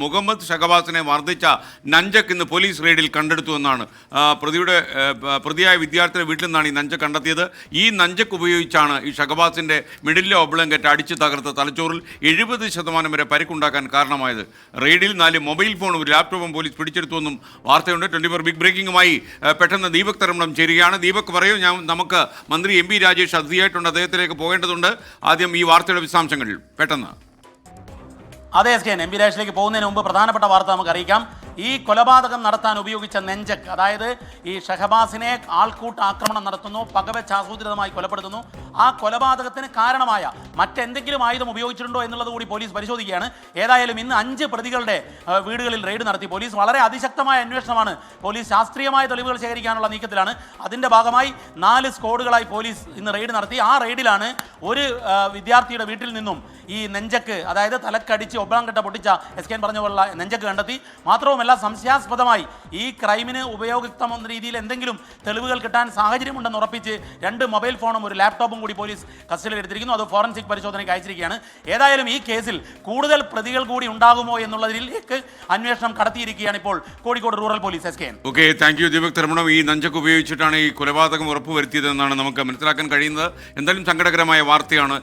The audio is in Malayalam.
മുഹമ്മദ് ഷഹബാസിനെ മർദ്ദിച്ച നഞ്ചക് ഇന്ന് പോലീസ് റെയ്ഡിൽ കണ്ടെടുത്തുവെന്നാണ് പ്രതിയായ വിദ്യാർത്ഥിയുടെ വീട്ടിൽ നിന്നാണ് ഈ നഞ്ചക് കണ്ടെത്തിയത്. ഈ നഞ്ചക് ഉപയോഗിച്ചാണ് ഈ ഷഹബാസിൻ്റെ മിഡിലെ ഒബ്ലങ്കറ്റ് അടിച്ചു തകർത്ത് തലച്ചോറിൽ 70% വരെ പരിക്കുണ്ടാക്കാൻ കാരണമായത്. റെയ്ഡിൽ 4 മൊബൈൽ ഫോണും ഒരു ലാപ്ടോപ്പും പോലീസ് പിടിച്ചെടുത്തുവെന്നും വാർത്തയുണ്ട്. 24 ബിഗ് ബ്രേക്കിംഗുമായി പെട്ടെന്ന് ദീപക് തരമണം ചേരുകയാണ്. ദീപക് പറയൂ, നമുക്ക് മന്ത്രി എം പി രാജേഷ് അതിഥിയായിട്ടുണ്ട്, അദ്ദേഹത്തിലേക്ക് പോകേണ്ടതുണ്ട്. ആദ്യം ഈ വാർത്തയുടെ വിശദാംശങ്ങൾ പെട്ടെന്ന്. അതെ എസ് കെ, എം പി രാജേഷിലേക്ക് പോകുന്നതിന് മുമ്പ് പ്രധാനപ്പെട്ട വാർത്ത നമുക്ക് അറിയിക്കാം. ഈ കൊലപാതകം നടത്താൻ ഉപയോഗിച്ച നെഞ്ചക്, അതായത് ഈ ഷഹബാസിനെ ആൾക്കൂട്ട ആക്രമണം നടത്തുന്നു, പകവച്ച് ആസൂത്രിതമായി കൊലപ്പെടുത്തുന്നു. ആ കൊലപാതകത്തിന് കാരണമായ മറ്റെന്തെങ്കിലും ആയുധം ഉപയോഗിച്ചിട്ടുണ്ടോ എന്നുള്ളത് കൂടി പോലീസ് പരിശോധിക്കുകയാണ്. ഏതായാലും ഇന്ന് 5 പ്രതികളുടെ വീടുകളിൽ റെയ്ഡ് നടത്തി പോലീസ്. വളരെ അതിശക്തമായ അന്വേഷണമാണ്. പോലീസ് ശാസ്ത്രീയമായ തെളിവുകൾ ശേഖരിക്കാനുള്ള നീക്കത്തിലാണ്. അതിൻ്റെ ഭാഗമായി 4 സ്ക്വാഡുകളായി പോലീസ് ഇന്ന് റെയ്ഡ് നടത്തി. ആ റെയ്ഡിലാണ് ഒരു വിദ്യാർത്ഥിയുടെ വീട്ടിൽ നിന്നും ഈ നെഞ്ചക്ക്, അതായത് തലക്കടിച്ച് ഒബ്ലാങ്കട്ട പൊട്ടിച്ച എസ്കേൻ പറഞ്ഞ പോലുള്ള നെഞ്ചക്ക് കണ്ടെത്തി. മാത്രവുമല്ല, സംശയാസ്പദമായി ഈ ക്രൈമിന് ഉപയോഗയുക്തമെന്ന രീതിയിൽ എന്തെങ്കിലും തെളിവുകൾ കിട്ടാൻ സാഹചര്യമുണ്ടെന്ന് ഉറപ്പിച്ച് 2 മൊബൈൽ ഫോണും ഒരു ലാപ്ടോപ്പും കൂടി പോലീസ് കസ്റ്റഡിയിൽ എടുത്തിരിക്കുന്നു. അത് ഫോറൻസിക് പരിശോധനയ്ക്ക് അയച്ചിരിക്കുകയാണ്. ഏതായാലും ഈ കേസിൽ കൂടുതൽ പ്രതികൾ കൂടി ഉണ്ടാകുമോ എന്നുള്ളതിലേക്ക് അന്വേഷണം കടത്തിയിരിക്കുകയാണ് ഇപ്പോൾ കോഴിക്കോട് റൂറൽ പോലീസ്. എസ്കേൻ. ഓക്കെ, താങ്ക് യു ദീപക് തരമണം. ഈ നഞ്ചക്ക് ഉപയോഗിച്ചിട്ടാണ് ഈ കൊലപാതകം ഉറപ്പുവരുത്തിയതെന്നാണ് നമുക്ക് മനസ്സിലാക്കാൻ കഴിയുന്നത്. എന്തായാലും സങ്കടകരമായ വാർത്തയാണ്.